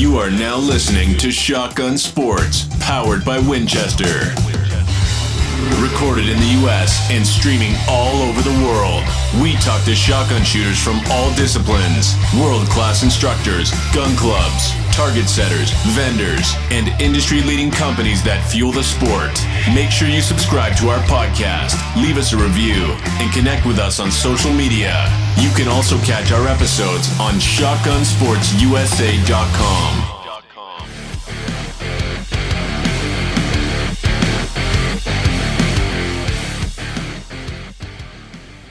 You are now listening to Shotgun Sports, powered by Winchester. Recorded in the U.S. and streaming all over the world. We talk to shotgun shooters from all disciplines, world-class instructors, gun clubs, target setters, vendors, and industry-leading companies that fuel the sport. Make sure you subscribe to our podcast, leave us a review, and connect with us on social media. You can also catch our episodes on shotgunsportsusa.com.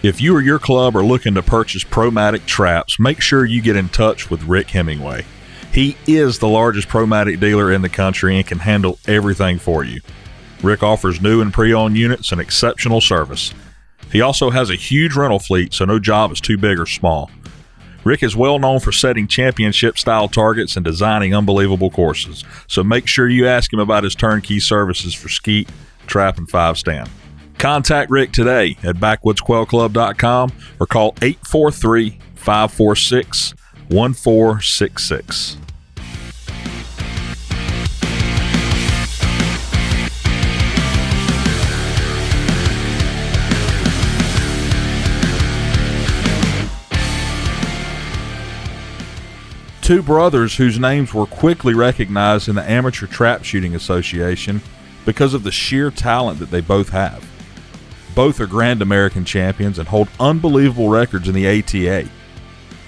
If you or your club are looking to purchase Promatic traps, make sure you get in touch with Rick Hemingway. He is the largest Promatic dealer in the country and can handle everything for you. Rick offers new and pre-owned units and exceptional service. He also has a huge rental fleet, so no job is too big or small. Rick is well known for setting championship-style targets and designing unbelievable courses, so make sure you ask him about his turnkey services for skeet, trap, and 5-stand. Contact Rick today at backwoodsquailclub.com or call 843-546-1466. Two brothers whose names were quickly recognized in the Amateur Trapshooting Association because of the sheer talent that they both have. Both are Grand American champions and hold unbelievable records in the ATA.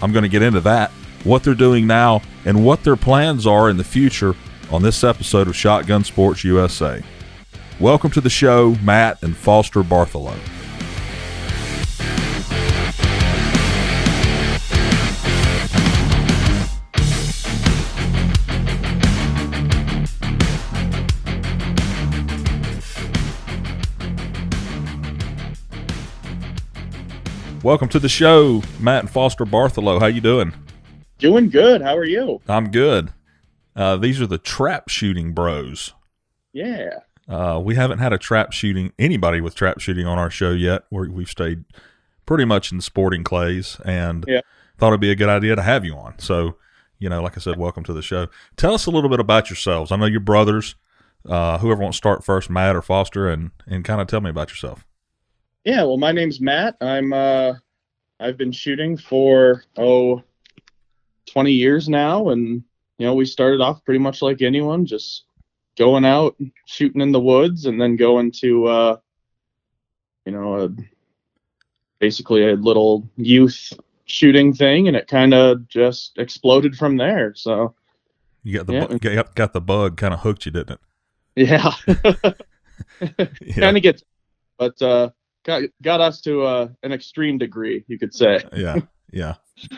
I'm going to get into that, what they're doing now, and what their plans are in the future on this episode of Shotgun Sports USA. Welcome to the show, Matt and Foster Bartholow. Welcome to the show, Matt and Foster Bartholow. How you doing? Doing good. How are you? I'm good. These are the trap shooting bros. Yeah. We haven't had anybody with trap shooting on our show yet. We've stayed pretty much in the sporting clays, and thought it'd be a good idea to have you on. So, like I said, welcome to the show. Tell us a little bit about yourselves. I know you're brothers. Whoever wants to start first, Matt or Foster, and kind of tell me about yourself. Yeah, well, my name's Matt. I've been shooting for 20 years now, and we started off pretty much like anyone, just going out shooting in the woods, and then going to basically a little youth shooting thing, and it kind of just exploded from there. So you got the bug kind of hooked you, didn't it? Yeah. Kind of gets, but got us to an extreme degree, you could say. Yeah.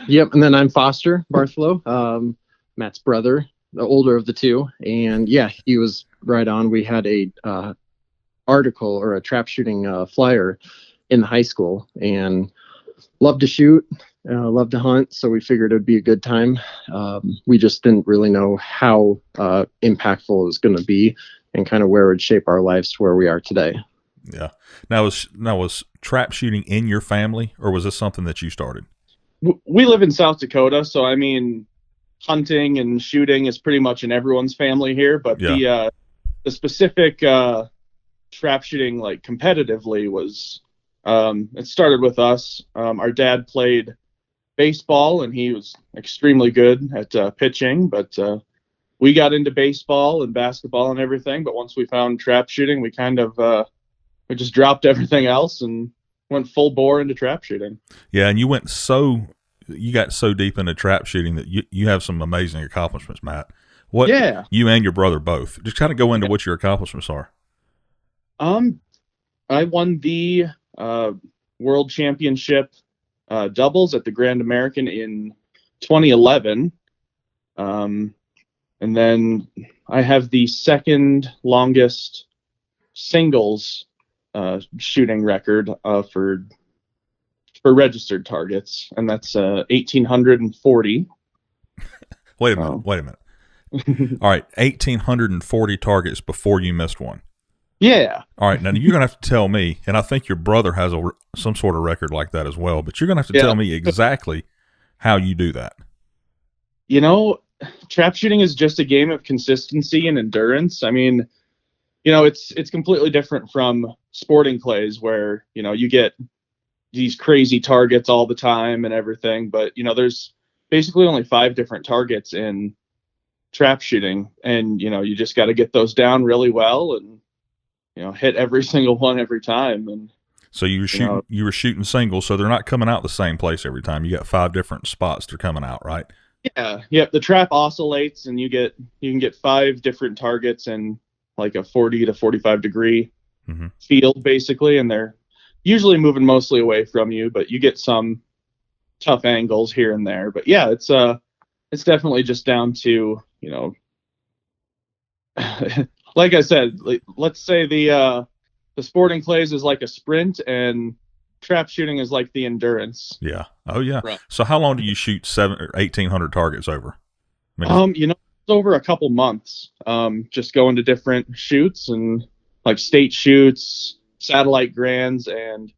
Yep. And then I'm Foster Bartholow, Matt's brother, the older of the two. And yeah, he was right on. We had a article or a trap shooting flyer in the high school, and loved to shoot, loved to hunt. So we figured it'd be a good time. We just didn't really know how impactful it was going to be and kind of where it would shape our lives to where we are today. Yeah. Now was trap shooting in your family, or was this something that you started? We live in South Dakota, so I mean, hunting and shooting is pretty much in everyone's family here. But the specific trap shooting, like competitively, was it started with us. Our dad played baseball, and he was extremely good at pitching. But we got into baseball and basketball and everything. But once we found trap shooting, we kind of we just dropped everything else and went full bore into trap shooting. Yeah, and you got so deep into trap shooting that you have some amazing accomplishments, Matt. You and your brother both. Just kind of go into what your accomplishments are. I won the World Championship doubles at the Grand American in 2011. And then I have the second longest singles shooting record for registered targets, and that's 1,840. Wait a minute. All right, 1,840 targets before you missed one. Yeah. All right, now you're going to have to tell me, and I think your brother has some sort of record like that as well, but you're going to have to tell me exactly how you do that. trap shooting is just a game of consistency and endurance. I mean, it's completely different from sporting clays where, you get these crazy targets all the time and everything. But, there's basically only 5 different targets in trap shooting. And, you just got to get those down really well and, hit every single one every time. And so you were shooting singles, so they're not coming out the same place every time. You got 5 different spots they're coming out, right? Yeah. Yep. The trap oscillates, and you can get 5 different targets in like a 40 to 45 degree field, basically, and they're usually moving mostly away from you, but you get some tough angles here and there. But yeah, it's definitely just down to, like I said, let's say the sporting clays is like a sprint, and trap shooting is like the endurance. Yeah. Oh yeah. Right. So how long do you shoot 1,800 targets over? It's over a couple months. Just going to different shoots and like state shoots, satellite grands, and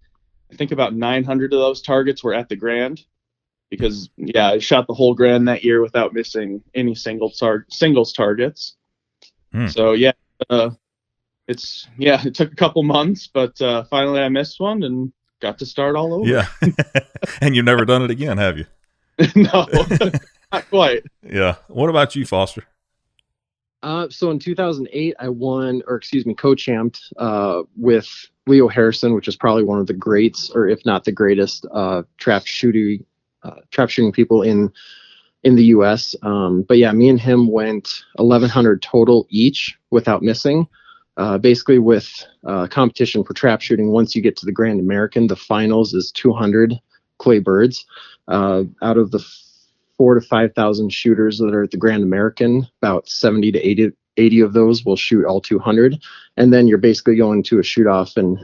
I think about 900 of those targets were at the grand, because I shot the whole grand that year without missing any singles targets. So it took a couple months, but finally I missed one and got to start all over. Yeah. And you've never done it again, have you? No, not quite. Yeah. What about you, Foster? So in 2008, I co-champed with Leo Harrison, which is probably one of the greats, or if not the greatest, trap shooting people in the U.S. But yeah, me and him went 1,100 total each without missing. Basically, with competition for trap shooting, once you get to the Grand American, the finals is 200 clay birds. Out of the 4,000 to 5,000 shooters that are at the Grand American, about 70 to 80 of those will shoot all 200. And then you're basically going to a shoot off and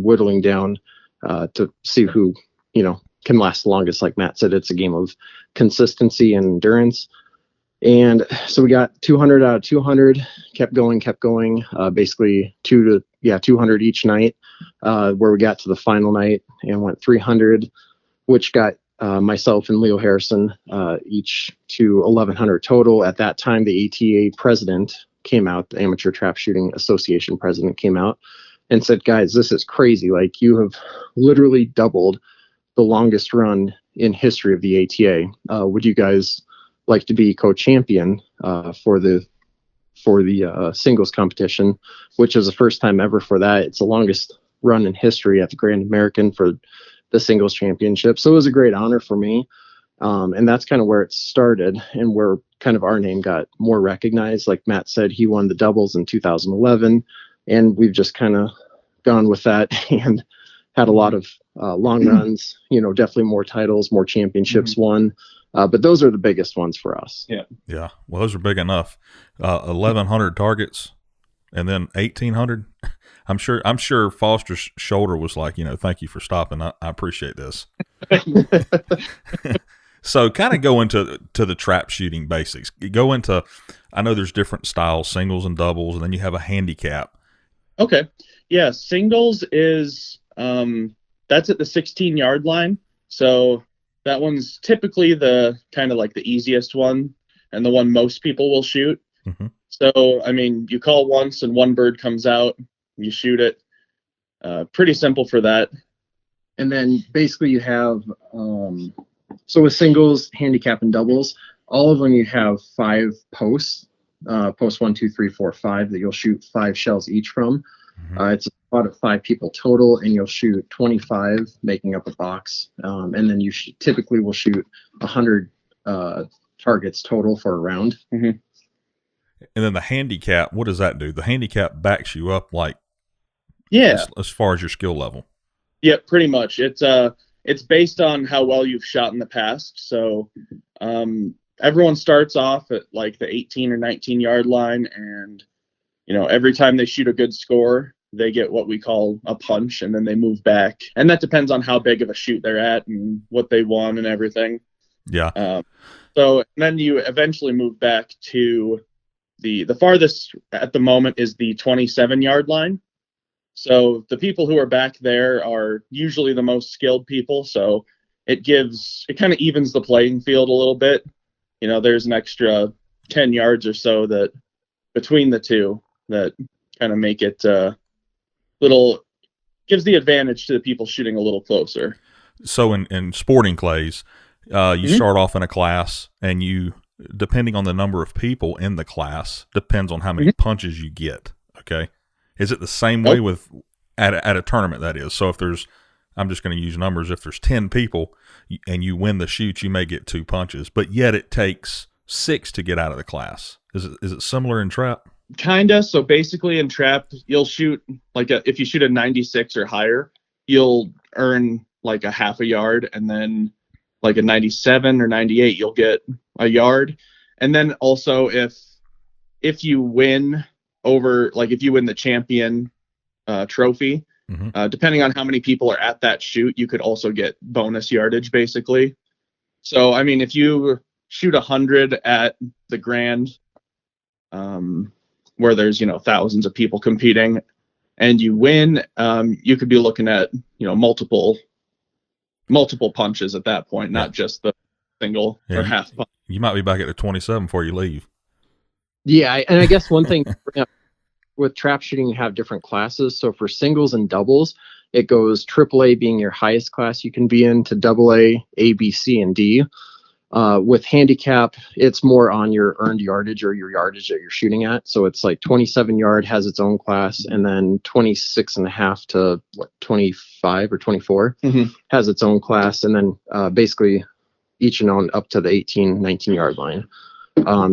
whittling down to see who, can last the longest. Like Matt said, it's a game of consistency and endurance. And so we got 200 out of 200, kept going, basically 200 each night, where we got to the final night and went 300, which got myself and Leo Harrison each to 1,100 total. At that time, the ATA president came out, the Amateur Trap Shooting Association president came out and said, guys, this is crazy. Like, you have literally doubled the longest run in history of the ATA. Would you guys like to be co-champion for the singles competition, which is the first time ever for that. It's the longest run in history at the Grand American for the singles championship. So it was a great honor for me. And that's kind of where it started and where kind of our name got more recognized. Like Matt said, he won the doubles in 2011, and we've just kind of gone with that and had a lot of long runs, definitely more titles, more championships won. But those are the biggest ones for us. Yeah. Yeah. Well, those are big enough. 1,100 targets and then 1,800. I'm sure Foster's shoulder was like, thank you for stopping. I appreciate this. So kind of go into the trap shooting basics. You go into, I know there's different styles, singles and doubles, and then you have a handicap. Okay. Yeah. Singles is, that's at the 16-yard line. So that one's typically the kind of like the easiest one and the one most people will shoot. Mm-hmm. So, I mean, you call once and one bird comes out, you shoot it. Pretty simple for that. And then basically you have, so with singles, handicap, and doubles, all of them you have 5 posts, post 1, 2, 3, 4, 5 that you'll shoot 5 shells each from. Mm-hmm. It's about 5 people total, and you'll shoot 25, making up a box. And then you typically will shoot 100 targets total for a round. Mm-hmm. And then the handicap, what does that do? The handicap backs you up, like, as far as your skill level. Yeah, pretty much. It's based on how well you've shot in the past. So everyone starts off at like the 18 or 19 yard line, and every time they shoot a good score, they get what we call a punch, and then they move back. And that depends on how big of a shoot they're at and what they won and everything. Yeah. So then you eventually move back to the farthest at the moment is the 27 yard line. So the people who are back there are usually the most skilled people. So it kind of evens the playing field a little bit. There's an extra 10 yards or so that between the two that kind of make it gives the advantage to the people shooting a little closer. So in sporting clays, you start off in a class, and you, depending on the number of people in the class, depends on how many punches you get. Okay. Is it the same way with at a tournament, that is? So if there's, I'm just going to use numbers, if there's 10 people and you win the shoot, you may get 2 punches, but yet it takes 6 to get out of the class. Is it similar in trap? Kinda. So basically in trap, you'll shoot if you shoot a 96 or higher, you'll earn like a half a yard, and then like a 97 or 98, you'll get a yard. And then also if you win if you win the champion trophy, depending on how many people are at that shoot, you could also get bonus yardage, basically. So, I mean, if you shoot 100 at the grand, where there's, thousands of people competing, and you win, you could be looking at, multiple punches at that point, not just the single or half punch. You might be back at the 27 before you leave. Yeah, and I guess one thing with trap shooting, you have different classes. So for singles and doubles, it goes AAA being your highest class you can be in, to AA, A, B, C, and D. With handicap, it's more on your earned yardage or your yardage that you're shooting at. So it's like 27 yard has its own class, and then 26.5 to 25 or 24 has its own class, and then basically each and on up to the 18, 19 yard line.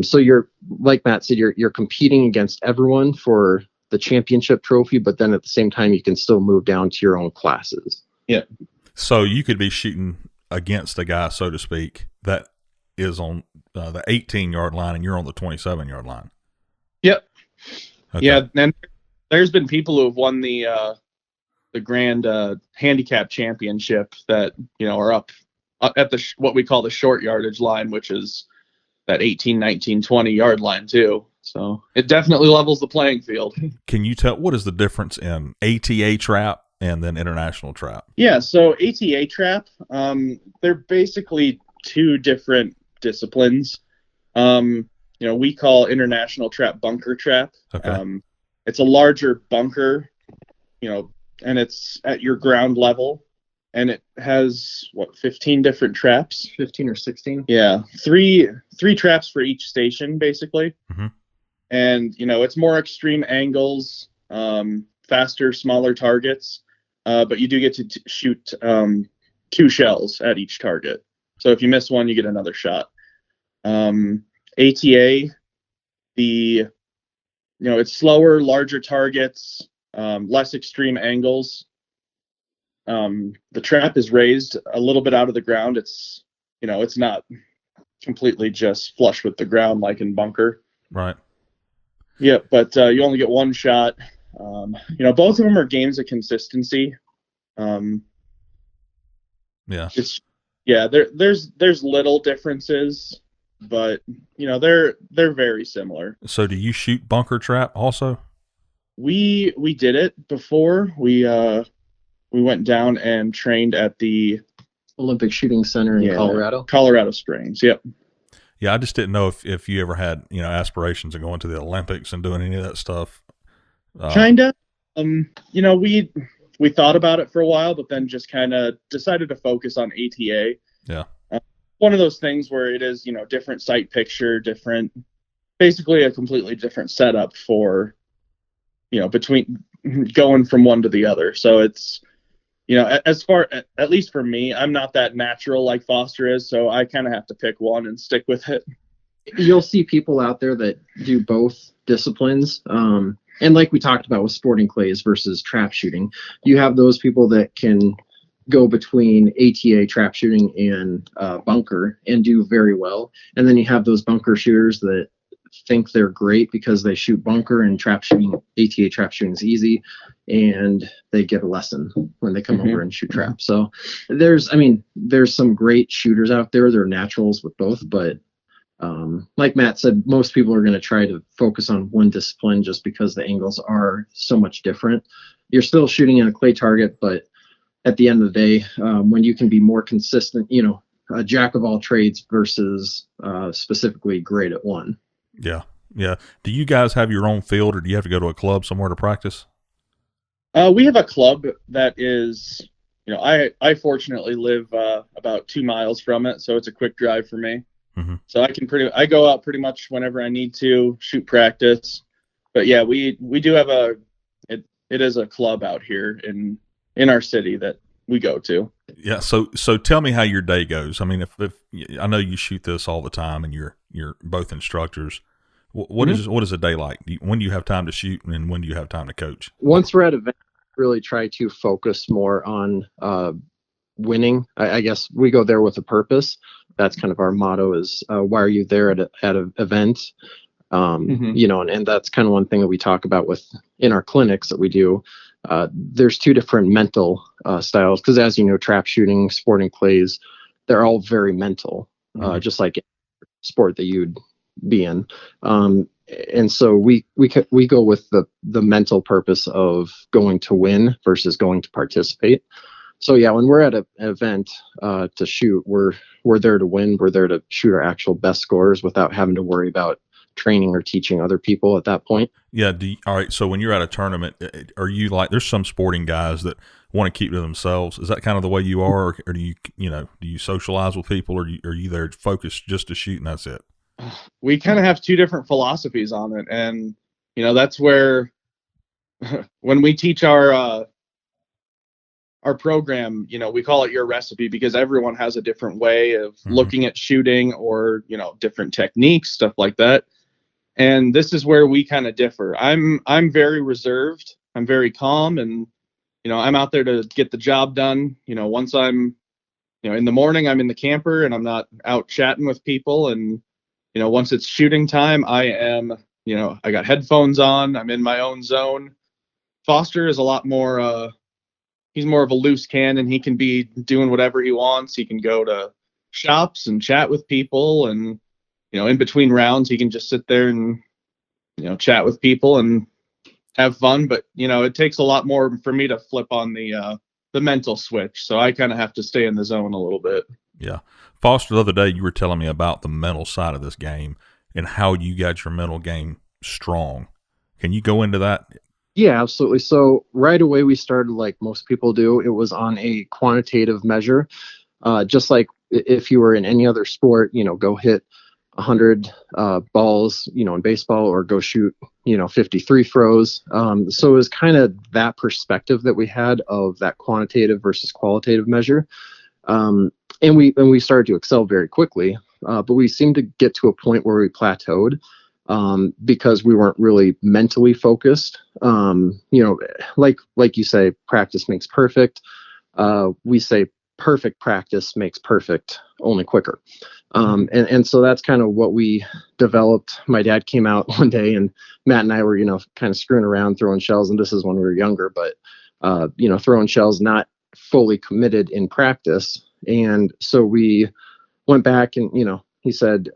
So you're, like Matt said, you're competing against everyone for the championship trophy, but then at the same time, you can still move down to your own classes. Yeah. So you could be shooting against a guy, so to speak, that is on the 18-yard line, and you're on the 27-yard line. Yep. Okay. Yeah, and there's been people who have won the grand handicap championship that are up at the what we call the short yardage line, which is that 18, 19, 20 yard line too. So it definitely levels the playing field. Can you tell what is the difference in ATA trap and then international trap? Yeah, so ATA trap, they're basically 2 different disciplines. We call international trap bunker trap. Okay. It's a larger bunker, and it's at your ground level, and it has 15 different traps, 15 or 16. Yeah, three traps for each station, basically. And it's more extreme angles, faster, smaller targets, but you do get to shoot 2 shells at each target. So if you miss one, you get another shot. ATA, it's slower, larger targets, less extreme angles. The trap is raised a little bit out of the ground. It's not completely just flush with the ground like in bunker. Right. Yeah, but you only get 1 shot. Both of them are games of consistency. Yeah. There's little differences, but they're very similar. So do you shoot bunker trap also? We did it before. We went down and trained at the Olympic Shooting Center in Colorado Springs. Yep. Yeah, I just didn't know if you ever had aspirations of going to the Olympics and doing any of that stuff. Kinda. We thought about it for a while, but then just kind of decided to focus on ATA. Yeah. One of those things where it is, different sight picture, basically a completely different setup for, between going from one to the other. So it's, as far, at least for me, I'm not that natural like Foster is, so I kind of have to pick one and stick with it. You'll see people out there that do both disciplines. And like we talked about with sporting clays versus trap shooting, you have those people that can go between ATA trap shooting and bunker and do very well. And then you have those bunker shooters that think they're great because they shoot bunker, and trap shooting, ATA trap shooting is easy, and they get a lesson when they come over and shoot trap. So there's some great shooters out there. They're naturals with both, but like Matt said, most people are going to try to focus on one discipline just because the angles are so much different. You're still shooting in a clay target, but at the end of the day, when you can be more consistent, a jack of all trades versus specifically great at one. Yeah. Yeah. Do you guys have your own field, or do you have to go to a club somewhere to practice? We have a club that is, I fortunately live about 2 miles from it, so it's a quick drive for me. Mm-hmm. So I go out pretty much whenever I need to shoot practice. But yeah, we do have it is a club out here in our city that we go to. Yeah. So tell me how your day goes. I mean, if I know you shoot this all the time, and you're both instructors. What is a day like? When do you have time to shoot, and when do you have time to coach? Once we're at event, really try to focus more on winning. I guess we go there with a purpose. That's kind of our motto is why are you there at an event? And that's kind of one thing that we talk about in our clinics that we do. There's two different mental styles, because as you know, trap shooting, sporting clays, they're all very mental, just like sport that you'd be in. And so we go with the mental purpose of going to win versus going to participate. So yeah, when we're at an event to shoot, we're there to win. We're there to shoot our actual best scores without having to worry about training or teaching other people at that point. Yeah. All right. So when you're at a tournament, are you like, there's some sporting guys that want to keep to themselves. Is that kind of the way you are, or do you socialize with people, or are you there focused just to shoot and that's it? We kind of have two different philosophies on it. And, that's where when we teach our program, we call it your recipe, because everyone has a different way of looking at shooting, or, different techniques, stuff like that. And this is where we kind of differ. I'm very reserved. I'm very calm, and, I'm out there to get the job done. Once I'm, in the morning, I'm in the camper and I'm not out chatting with people. And, once it's shooting time, I am, I got headphones on, I'm in my own zone. Foster is a lot more, he's more of a loose cannon. He can be doing whatever he wants. He can go to shops and chat with people, and, in between rounds, he can just sit there and, chat with people and have fun. But, it takes a lot more for me to flip on the mental switch. So I kind of have to stay in the zone a little bit. Yeah. Foster, the other day you were telling me about the mental side of this game and how you got your mental game strong. Can you go into that? Yeah, absolutely. So right away we started like most people do. It was on a quantitative measure. Just like if you were in any other sport, go hit 100 balls, in baseball, or go shoot, 53 throws. So it was kind of that perspective that we had of that quantitative versus qualitative measure. And we started to excel very quickly, but we seemed to get to a point where we plateaued because we weren't really mentally focused. Like you say, practice makes perfect. We say perfect practice makes perfect, only quicker. And so that's kind of what we developed. My dad came out one day, and Matt and I were, kind of screwing around, throwing shells. And this is when we were younger, but, throwing shells, not fully committed in practice. And so we went back and, he said,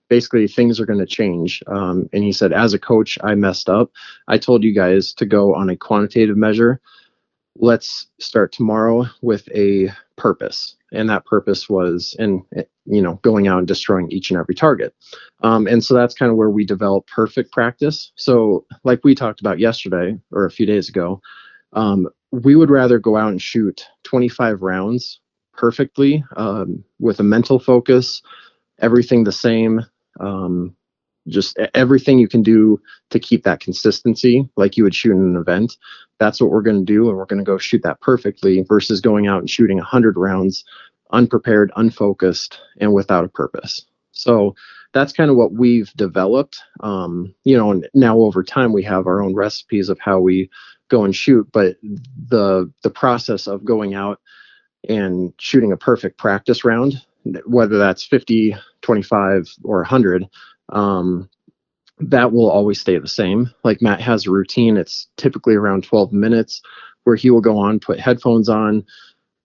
basically things are going to change. And he said, as a coach, I messed up. I told you guys to go on a quantitative measure. Let's start tomorrow with a purpose. And that purpose was going out and destroying each and every target. And so that's kind of where we develop perfect practice. So like we talked about yesterday or a few days ago, we would rather go out and shoot 25 rounds perfectly with a mental focus, everything the same, just everything you can do to keep that consistency like you would shoot in an event. That's what we're going to do, and we're going to go shoot that perfectly versus going out and shooting 100 rounds unprepared, unfocused, and without a purpose. So that's kind of what we've developed. And now over time we have our own recipes of how we go and shoot, but the process of going out and shooting a perfect practice round, whether that's 50, 25, or 100, that will always stay the same. Like Matt has a routine. It's typically around 12 minutes where he will go on, put headphones on,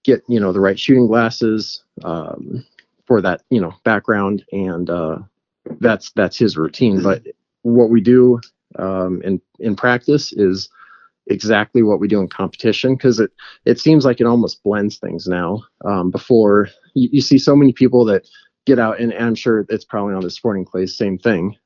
get, the right shooting glasses for that, background. And that's his routine. But what we do in practice is exactly what we do in competition, because it seems like it almost blends things now. Before you see so many people that get out, and I'm sure it's probably on the sporting clays, same thing.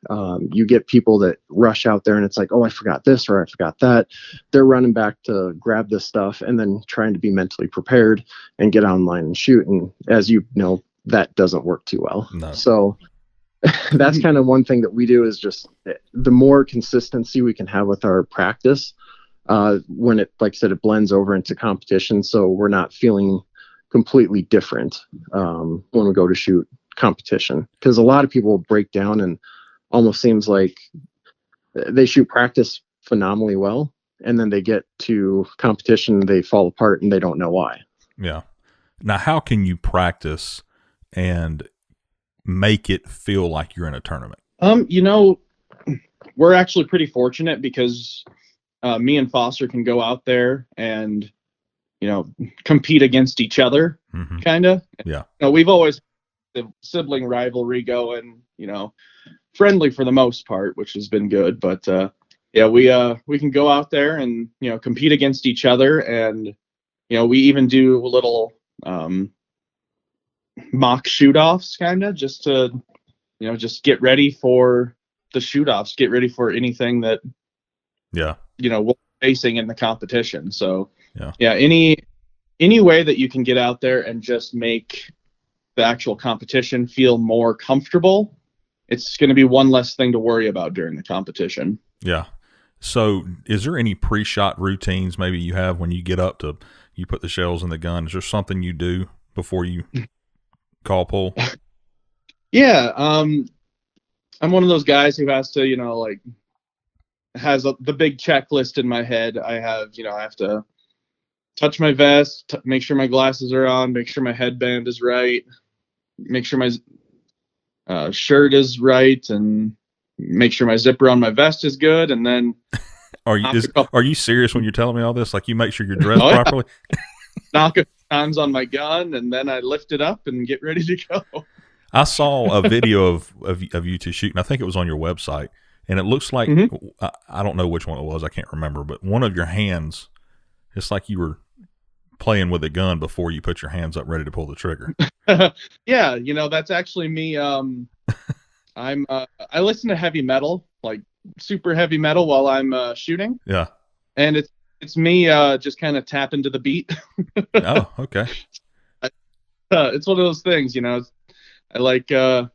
You get people that rush out there and it's like, oh, I forgot this or I forgot that. They're running back to grab this stuff and then trying to be mentally prepared and get online and shoot. And as you know, that doesn't work too well. No. So that's kind of one thing that we do, is just the more consistency we can have with our practice, when it, like I said, it blends over into competition. So we're not feeling completely different when we go to shoot competition, because a lot of people break down and almost seems like they shoot practice phenomenally well, and then they get to competition, they fall apart and they don't know why. Yeah. Now, how can you practice and make it feel like you're in a tournament? We're actually pretty fortunate because me and Foster can go out there and compete against each other, kind of. Yeah. We've always the sibling rivalry going, friendly for the most part, which has been good. But we can go out there and compete against each other, and we even do a little mock shoot-offs, kind of, just to just get ready for the shoot-offs, get ready for anything that we're facing in the competition. So any way that you can get out there and just make the actual competition feel more comfortable, it's going to be one less thing to worry about during the competition. Yeah. So is there any pre-shot routines maybe you have when you get up to, you put the shells in the gun? Is there something you do before you call pull? Yeah. I'm one of those guys who has to, has the big checklist in my head. I have to touch my vest, make sure my glasses are on, make sure my headband is right, make sure my shirt is right, and make sure my zipper on my vest is good. And then are you serious when you're telling me all this? Like, you make sure you're dressed properly? Knock a few times on my gun, and then I lift it up and get ready to go. I saw a video of you two shooting. I think it was on your website, and it looks like I don't know which one it was. I can't remember, but one of your hands, it's like you were playing with a gun before you put your hands up ready to pull the trigger. Yeah, that's actually me. I listen to heavy metal, like super heavy metal, while I'm shooting. Yeah. And it's me just kind of tapping to the beat. Oh, okay. It's one of those things, I like I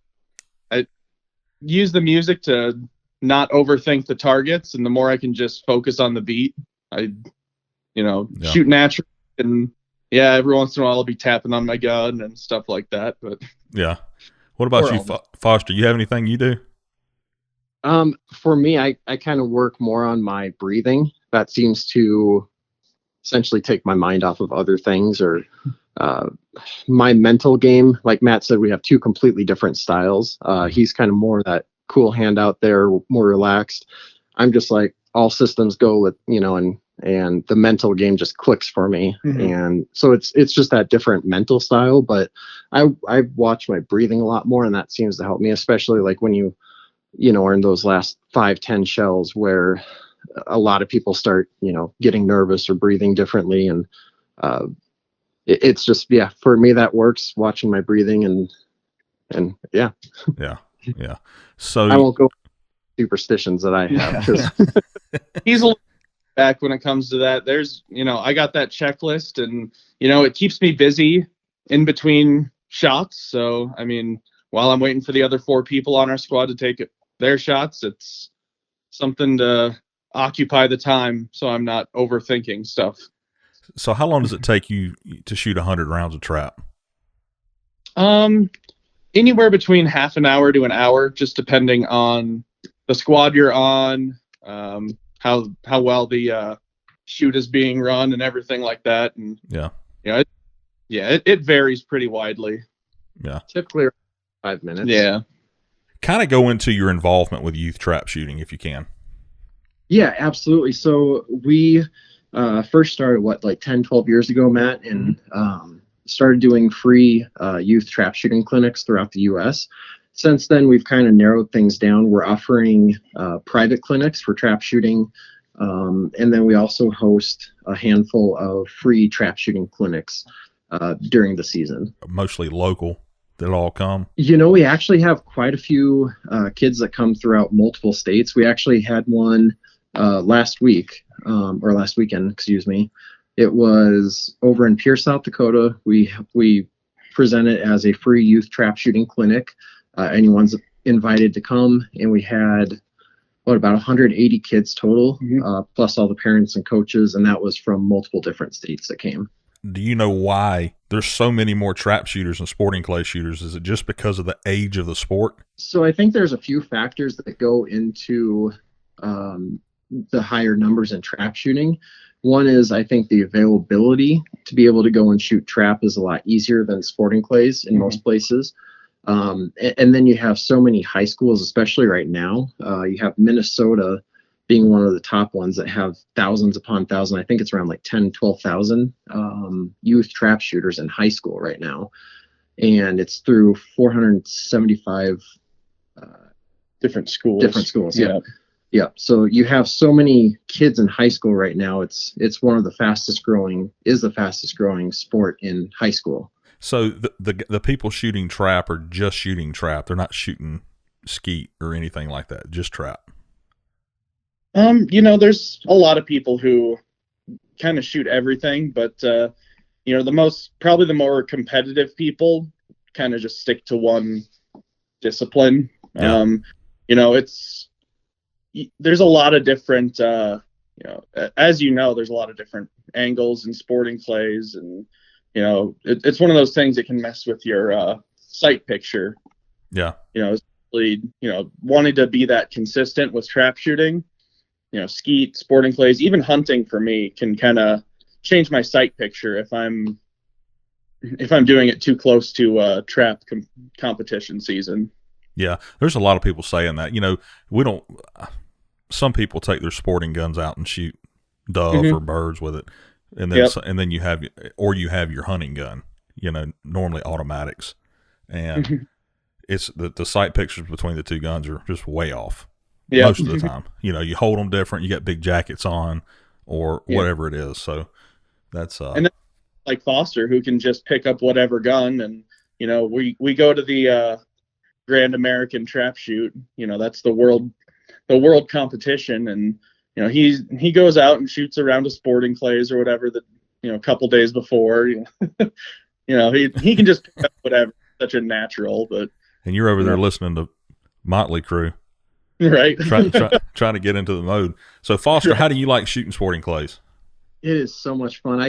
use the music to not overthink the targets, and the more I can just focus on the beat, I shoot naturally. And every once in a while I'll be tapping on my gun and stuff like that. But yeah. What about you, Foster? You have anything you do? For me, I kind of work more on my breathing. That seems to essentially take my mind off of other things, or my mental game. Like Matt said, we have two completely different styles. He's kind of more that cool hand out there, more relaxed. I'm just like all systems go with, and the mental game just clicks for me. And so it's just that different mental style. But I watch my breathing a lot more, and that seems to help me, especially like when you are in those last 5-10 shells where a lot of people start, getting nervous or breathing differently. And it's just, for me, that works, watching my breathing and yeah. So I won't go superstitions that I have. He's a little back when it comes to that. There's, I got that checklist, and, it keeps me busy in between shots. So, I mean, while I'm waiting for the other 4 people on our squad to take their shots, it's something to occupy the time so I'm not overthinking stuff. So how long does it take you to shoot 100 rounds of trap? Anywhere between half an hour to an hour, just depending on the squad you're on, how well the shoot is being run and everything like that. And it varies pretty widely. Yeah. Typically 5 minutes. Yeah. Kind of go into your involvement with youth trap shooting if you can. Yeah, absolutely. So we first started, 10, 12 years ago, Matt, and started doing free youth trap shooting clinics throughout the U.S. Since then, we've kind of narrowed things down. We're offering private clinics for trap shooting, and then we also host a handful of free trap shooting clinics during the season. Mostly local. that all come? We actually have quite a few kids that come throughout multiple states. We actually had one last week, or last weekend, excuse me. It was over in Pierce, South Dakota. We present it as a free youth trap shooting clinic. Anyone's invited to come, and we had about 180 kids total, plus all the parents and coaches, and that was from multiple different states that came. Do you know why there's so many more trap shooters and sporting clay shooters? Is it just because of the age of the sport? So I think there's a few factors that go into the higher numbers in trap shooting. One is, I think, the availability to be able to go and shoot trap is a lot easier than sporting clays in most places. And then you have so many high schools, especially right now. You have Minnesota being one of the top ones that have thousands upon thousands. I think it's around like 10, 12,000 youth trap shooters in high school right now. And it's through 475 different schools. Yeah. So you have so many kids in high school right now. It's one of the fastest growing sport in high school. So the people shooting trap are just shooting trap. They're not shooting skeet or anything like that. Just trap. There's a lot of people who kind of shoot everything, but probably the more competitive people kind of just stick to one discipline. Yeah. There's a lot of different, there's a lot of different angles in sporting clays, and it's one of those things that can mess with your sight picture. Yeah. Wanting to be that consistent with trap shooting, skeet, sporting clays, even hunting for me can kind of change my sight picture if I'm doing it too close to trap competition season. Yeah, there's a lot of people saying that. Some people take their sporting guns out and shoot dove or birds with it, and then you have your hunting gun. Normally automatics, and it's the sight pictures between the two guns are just way off most of the time. You hold them different. You got big jackets on, or whatever it is. So that's and then, like Foster, who can just pick up whatever gun, and we go to the Grand American Trap Shoot. That's the world competition, and he goes out and shoots around a sporting clays or whatever that a couple days before. He can just pick up whatever. Such a natural, but and you're over there listening to Motley Crue, right? trying to get into the mode. So Foster, how do you like shooting sporting clays? It is so much fun.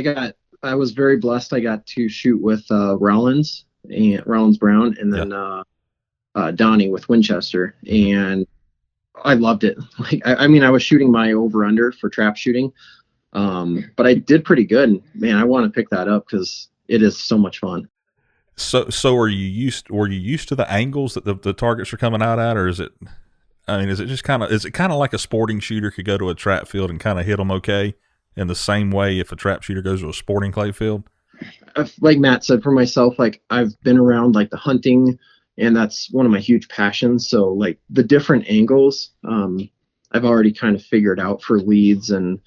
I was very blessed. I got to shoot with Rollins Brown, and then Donnie with Winchester, and I loved it. I was shooting my over/under for trap shooting, but I did pretty good. Man, I want to pick that up because it is so much fun. So were you used to the angles that the targets are coming out at, or is it? Is it kind of like a sporting shooter could go to a trap field and kind of hit them okay in the same way if a trap shooter goes to a sporting clay field? Like Matt said, for myself, I've been around the hunting, and that's one of my huge passions. So the different angles, I've already kind of figured out for leads, and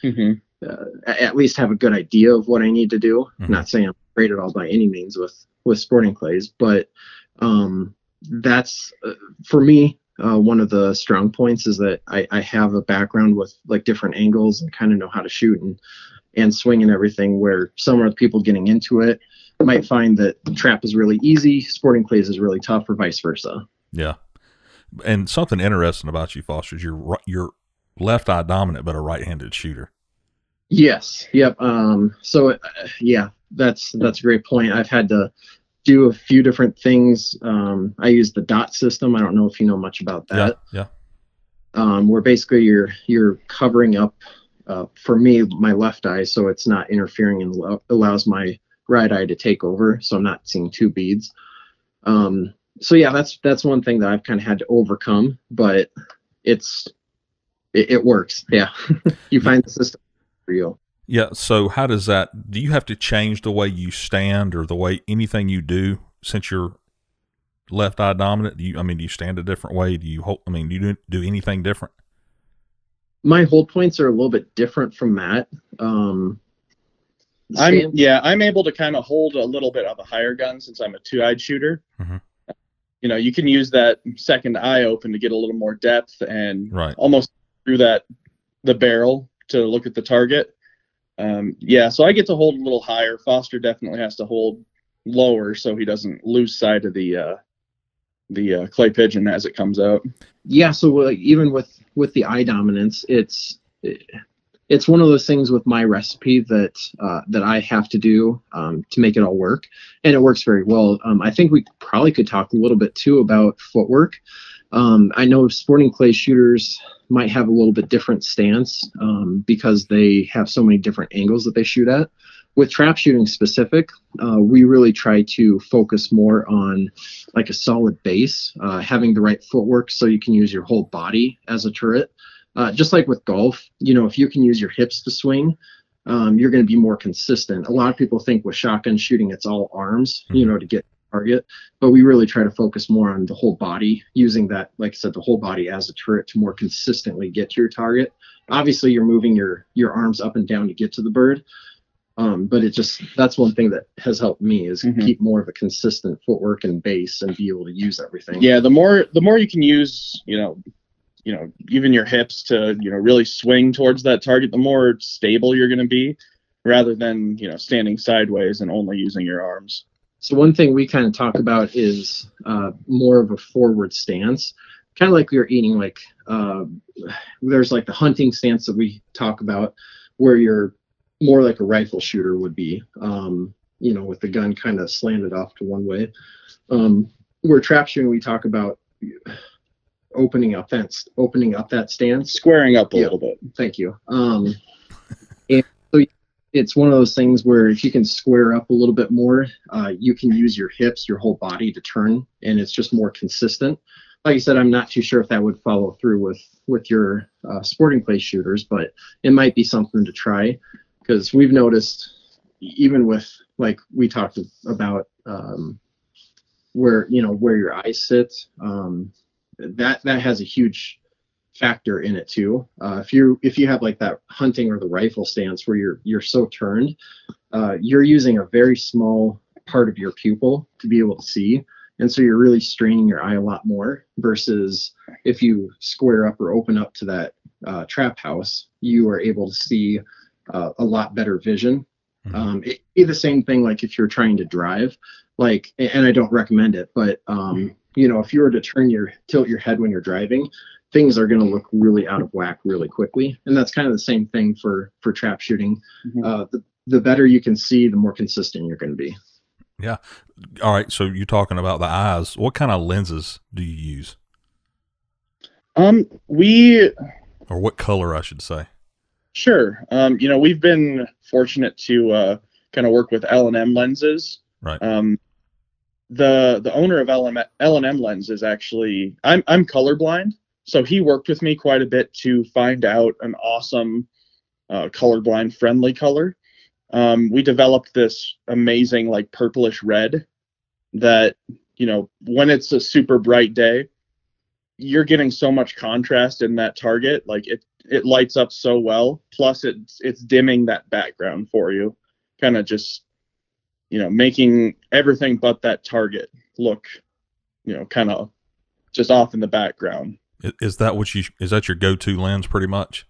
at least have a good idea of what I need to do. Not saying I'm great at all by any means with sporting clays, but that's for me, one of the strong points is that I have a background with different angles and kind of know how to shoot and swing and everything, where some of the people getting into it might find that trap is really easy, sporting clays is really tough, or vice versa. Yeah. And something interesting about you, Foster, is you're left eye dominant, but a right-handed shooter. Yes. Yep. That's a great point. I've had to do a few different things. I use the dot system. I don't know if you know much about that. Yeah. Where basically you're covering up, for me, my left eye, so it's not interfering and allows my right eye to take over, so I'm not seeing two beads. So yeah, that's one thing that I've kind of had to overcome, but it works. Yeah. You find the system for you. Yeah. So how does that, do you have to change the way you stand or the way anything you do since you're left eye dominant? Do you stand a different way? Do you hold, do you do anything different? My hold points are a little bit different from Matt. I'm able to kind of hold a little bit of a higher gun since I'm a two-eyed shooter. you can use that second eye open to get a little more depth and Right. almost through the barrel to look at the target. So I get to hold a little higher. Foster definitely has to hold lower so he doesn't lose sight of the clay pigeon as it comes out. Yeah, so even with the eye dominance, it's one of those things with my recipe that I have to do to make it all work, and it works very well. I think we probably could talk a little bit too about footwork. I know sporting clay shooters might have a little bit different stance because they have so many different angles that they shoot at. With trap shooting specific, we really try to focus more on like a solid base, having the right footwork so you can use your whole body as a turret. Just like with golf, if you can use your hips to swing, you're going to be more consistent. A lot of people think with shotgun shooting, it's all arms, to get target, but we really try to focus more on the whole body, using that, like I said, the whole body as a turret to more consistently get to your target. Obviously, you're moving your arms up and down to get to the bird. But that's one thing that has helped me is keep more of a consistent footwork and base and be able to use everything. Yeah, the more you can use, even your hips to, really swing towards that target, the more stable you're going to be, rather than, standing sideways and only using your arms. So one thing we kind of talk about is more of a forward stance, kind of like we were eating, like there's like the hunting stance that we talk about where you're more like a rifle shooter would be, with the gun kind of slanted off to one way. Where trap shooting, we talk about opening up that stance, squaring up a little bit. Thank you. And so it's one of those things where if you can square up a little bit more, you can use your hips, your whole body to turn, and it's just more consistent. Like I said, I'm not too sure if that would follow through with your sporting clay shooters, but it might be something to try. Because we've noticed, even with, like we talked about, where your eyes sit, that has a huge factor in it too. If you have like that hunting or the rifle stance where you're so turned, you're using a very small part of your pupil to be able to see, and so you're really straining your eye a lot more. Versus if you square up or open up to that trap house, you are able to see a lot better vision. It'd be the same thing like if you're trying to drive, and I don't recommend it, but if you were to tilt your head when you're driving, things are going to look really out of whack really quickly. And that's kind of the same thing for trap shooting. The better you can see, the more consistent you're going to be. Yeah. All right. So you're talking about the eyes. What kind of lenses do you use? Or what color, I should say. Sure. We've been fortunate to kind of work with L&M lenses. Right. The owner of L&M lenses, actually, I'm colorblind, so he worked with me quite a bit to find out an awesome colorblind friendly color. We developed this amazing like purplish red that, when it's a super bright day, you're getting so much contrast in that target, like it lights up so well. Plus it's dimming that background for you, kind of just, making everything but that target look, kind of just off in the background. Is that your go-to lens pretty much?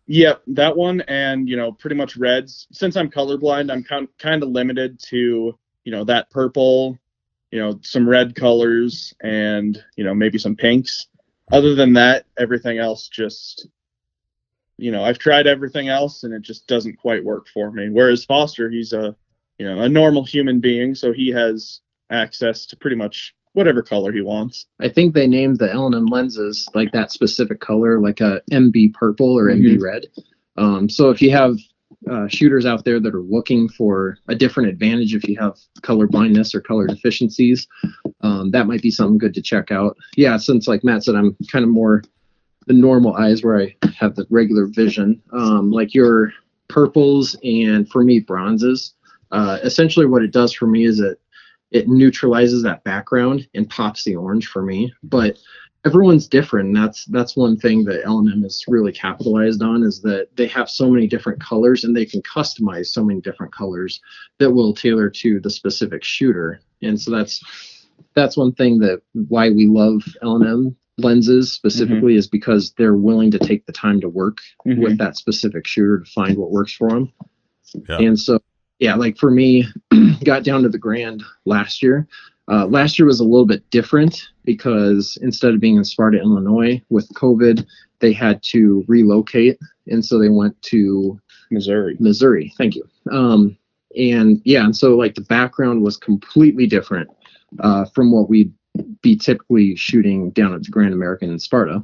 Yep, that one. And, pretty much reds. Since I'm colorblind, I'm kind of limited to, that purple, some red colors and, maybe some pinks. Other than that, everything else just, I've tried everything else and it just doesn't quite work for me. Whereas Foster, he's a normal human being, so he has access to pretty much whatever color he wants. I think they named the L&M lenses like that specific color, like a MB purple or MB red. So if you have shooters out there that are looking for a different advantage, if you have color blindness or color deficiencies, that might be something good to check out. Yeah, since like Matt said, I'm kind of more the normal eyes where I have the regular vision, like your purples and for me bronzes. Essentially what it does for me is it neutralizes that background and pops the orange for me. But everyone's different. And that's one thing that L&M is really capitalized on, is that they have so many different colors and they can customize so many different colors that will tailor to the specific shooter. And so that's that's one thing that why we love L&M lenses specifically is because they're willing to take the time to work with that specific shooter to find what works for them. Yeah. And so, yeah, like for me, got down to the Grand last year. Last year was a little bit different because instead of being in Sparta, Illinois with COVID, they had to relocate. And so they went to Missouri. Thank you. And yeah, and so like the background was completely different from what we'd be typically shooting down at the Grand American in Sparta.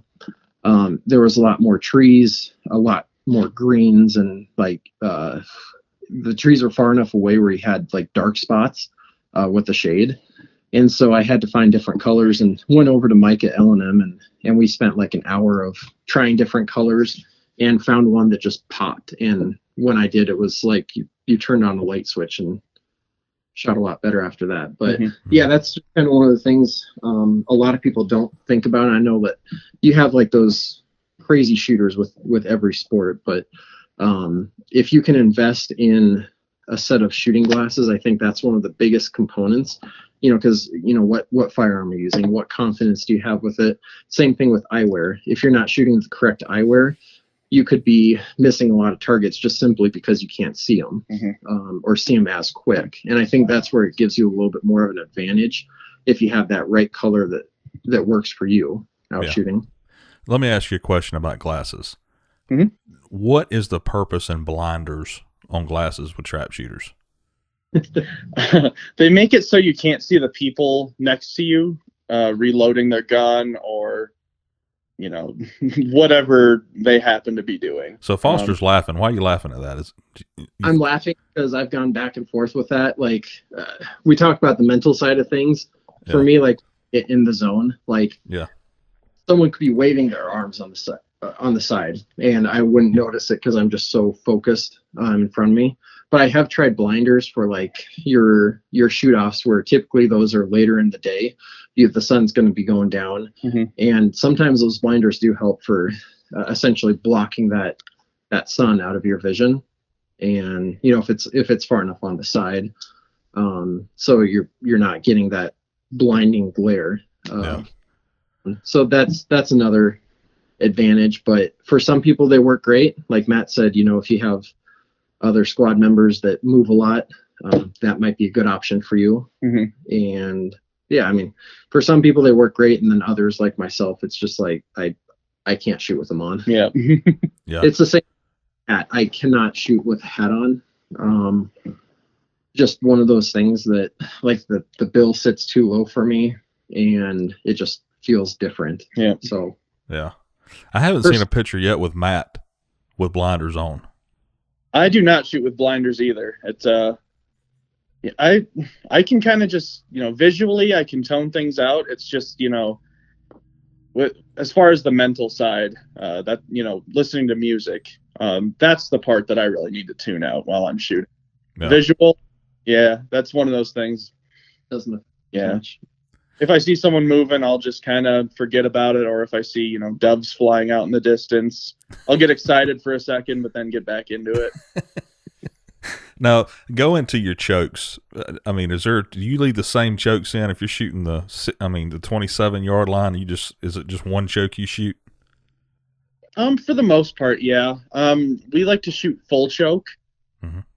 There was a lot more trees, a lot more greens, and like the trees were far enough away where you had like dark spots with the shade. And so I had to find different colors and went over to Mike at L&M and we spent like an hour of trying different colors and found one that just popped. And when I did, it was like you turned on the light switch and shot a lot better after that. But yeah, that's kind of one of the things a lot of people don't think about. I know that you have like those crazy shooters with every sport, but if you can invest in a set of shooting glasses, I think that's one of the biggest components, you know, because, you know, what firearm are you using? What confidence do you have with it? Same thing with eyewear. If you're not shooting with the correct eyewear, you could be missing a lot of targets just simply because you can't see them or see them as quick. And I think that's where it gives you a little bit more of an advantage if you have that right color that works for you out shooting. Let me ask you a question about glasses. What is the purpose in blinders on glasses with trap shooters? They make it so you can't see the people next to you reloading their gun or, you know, whatever they happen to be doing. So Foster's laughing. Why are you laughing at that? I'm laughing because I've gone back and forth with that. Like we talked about the mental side of things. For me, like in the zone, like someone could be waving their arms on the side and I wouldn't notice it because I'm just so focused in front of me. But I have tried blinders for like your shoot offs where typically those are later in the day. The sun's going to be going down, and sometimes those blinders do help for essentially blocking that sun out of your vision. And you know, if it's far enough on the side, so you're not getting that blinding glare. So that's another advantage. But for some people, they work great. Like Matt said, you know, if you have other squad members that move a lot, that might be a good option for you. And yeah, I mean, for some people they work great, and then others like myself, it's just like I can't shoot with them on. It's the same hat. I cannot shoot with a hat on. Just one of those things that like the bill sits too low for me, and it just feels different. So I haven't seen a picture yet with Matt with blinders on. I do not shoot with blinders either. It's I can kind of just, you know, visually I can tone things out. It's just, you know, as far as the mental side, that, you know, listening to music, that's the part that I really need to tune out while I'm shooting. Visual, that's one of those things. Doesn't If I see someone moving, I'll just kind of forget about it. Or if I see, you know, doves flying out in the distance, I'll get excited for a second, but then get back into it. Now, go into your chokes. I mean, do you leave the same chokes in if you're shooting the 27-yard line? Is it just one choke you shoot? For the most part, yeah. We like to shoot full choke. For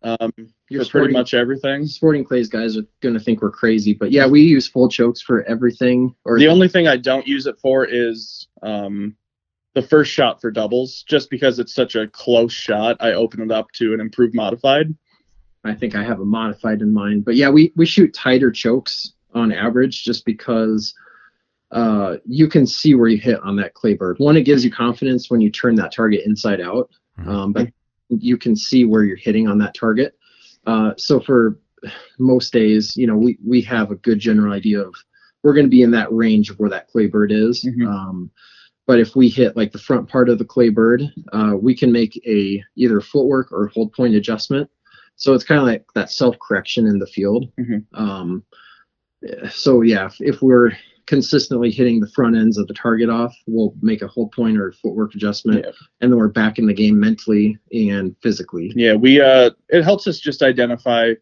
pretty much everything. Sporting clays guys are going to think we're crazy, but yeah, we use full chokes for everything. The only thing I don't use it for is the first shot for doubles, just because it's such a close shot. I open it up to an improved modified. I think I have a modified in mind, but yeah, we shoot tighter chokes on average just because you can see where you hit on that clay bird. One, it gives you confidence when you turn that target inside out, but you can see where you're hitting on that target. So for most days, you know, we have a good general idea of we're going to be in that range of where that clay bird is. But if we hit like the front part of the clay bird, we can make either footwork or hold point adjustment. So it's kind of like that self-correction in the field. So yeah, if we're consistently hitting the front ends of the target off, we'll make a hold point or footwork adjustment, and then we're back in the game mentally and physically. Yeah, it helps us just identify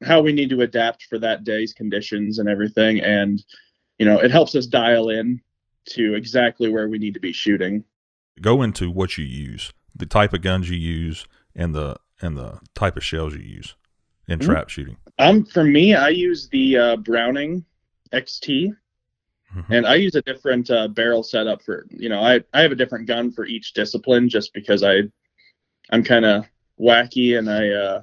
how we need to adapt for that day's conditions and everything. And, it helps us dial in to exactly where we need to be shooting. Go into what you use, the type of guns you use, and the type of shells you use in trap shooting. For me, I use the Browning XT, and I use a different barrel setup for, I have a different gun for each discipline just because I'm kind of wacky, and I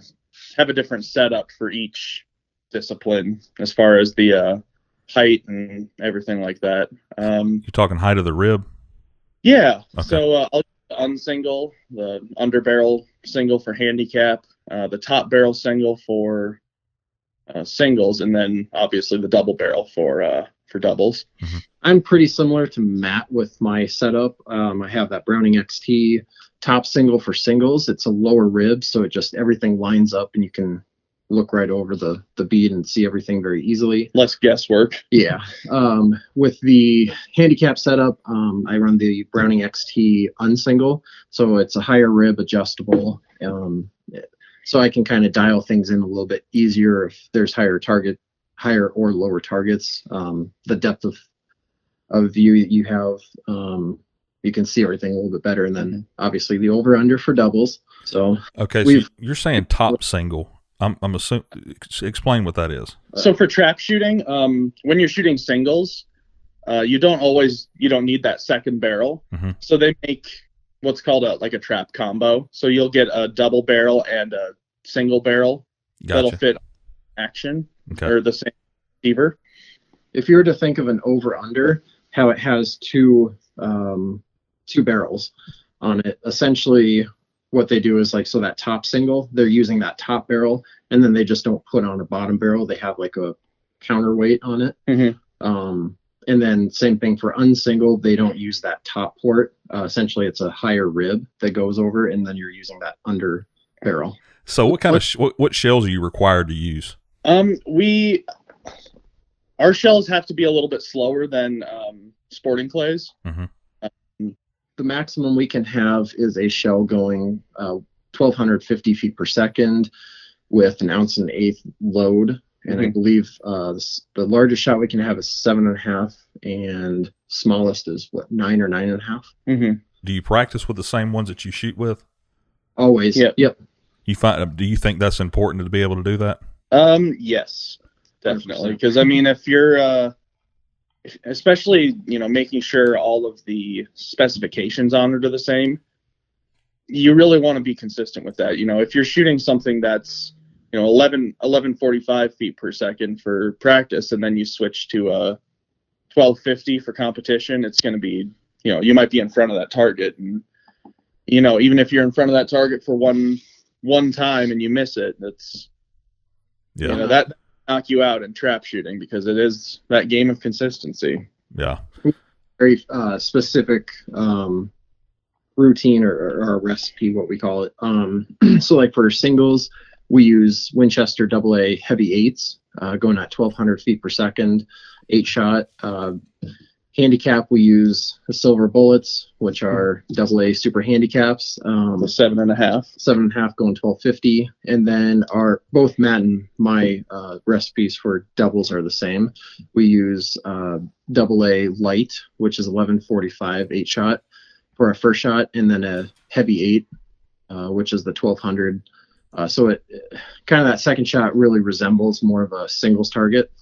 have a different setup for each discipline as far as the height and everything like that. You're talking height of the rib? Yeah. Okay. So I'll use the unsingle, the underbarrel single for handicap, the top barrel single for singles, and then obviously the double barrel for doubles. I'm pretty similar to Matt with my setup. I have that Browning XT top single for singles. It's a lower rib, so it just everything lines up, and you can look right over the bead and see everything very easily. Less guesswork. Yeah. With the handicap setup, I run the Browning XT unsingle, so it's a higher rib, adjustable. So I can kind of dial things in a little bit easier if there's higher or lower targets. The depth of view that you have, you can see everything a little bit better. And then obviously the over under for doubles. So okay, so you're saying top single. I'm assuming. Explain what that is. So for trap shooting, when you're shooting singles, you don't need that second barrel. So they make what's called a trap combo. So you'll get a double barrel and a single barrel that'll fit action or the same receiver. If you were to think of an over under, how it has two barrels on it, essentially what they do is so that top single, they're using that top barrel, and then they just don't put on a bottom barrel. They have a counterweight on it. And then same thing for unsingle, they don't use that top port. Essentially it's a higher rib that goes over, and then you're using that under barrel. So what kind of what shells are you required to use? Our shells have to be a little bit slower than sporting clays. The maximum we can have is a shell going 1,250 feet per second with an 1.1 ounce load. And I believe the largest shot we can have is 7.5, and smallest is 9 or 9.5. Do you practice with the same ones that you shoot with? Always. Yep. Do you think that's important to be able to do that? Yes, definitely. Because if you're especially making sure all of the specifications on it are the same, you really want to be consistent with that. If you're shooting something that's 1145 feet per second for practice, and then you switch to 1250 for competition, it's going to be you might be in front of that target, and even if you're in front of that target for one time and you miss it, that's that knock you out in trap shooting, because it is that game of consistency. Yeah. Very specific routine or recipe, what we call it. So for singles, we use Winchester AA heavy 8s, going at 1,200 feet per second, 8-shot. Handicap, we use the silver bullets, which are AA super handicaps. The 7.5. 7.5 going 1250. And then both Matt and my recipes for doubles are the same. We use AA light, which is 1145 8-shot for our first shot, and then a heavy 8, which is the 1200. So it kind of, that second shot really resembles more of a singles target.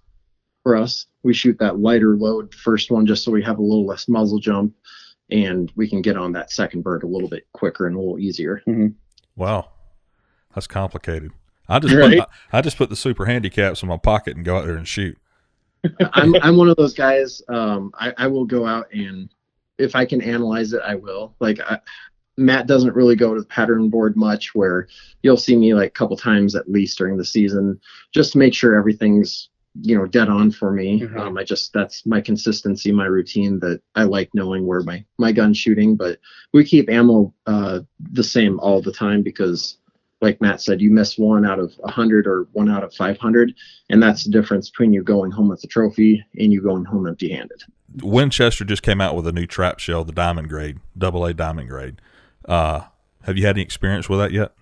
For us, we shoot that lighter load first one just so we have a little less muzzle jump, and we can get on that second bird a little bit quicker and a little easier. Wow, that's complicated. I just put the super handicaps in my pocket and go out there and shoot. I'm one of those guys. I will go out, and if I can analyze it, I will. Matt doesn't really go to the pattern board much, where you'll see me a couple times at least during the season, just to make sure everything's dead on for me. That's my consistency, my routine, that I like knowing where my gun's shooting. But we keep ammo the same all the time, because like Matt said, you miss 1 out of 100 or 1 out of 500, and that's the difference between you going home with a trophy and you going home empty handed. Winchester just came out with a new trap shell, the diamond grade, AA diamond grade. Have you had any experience with that yet?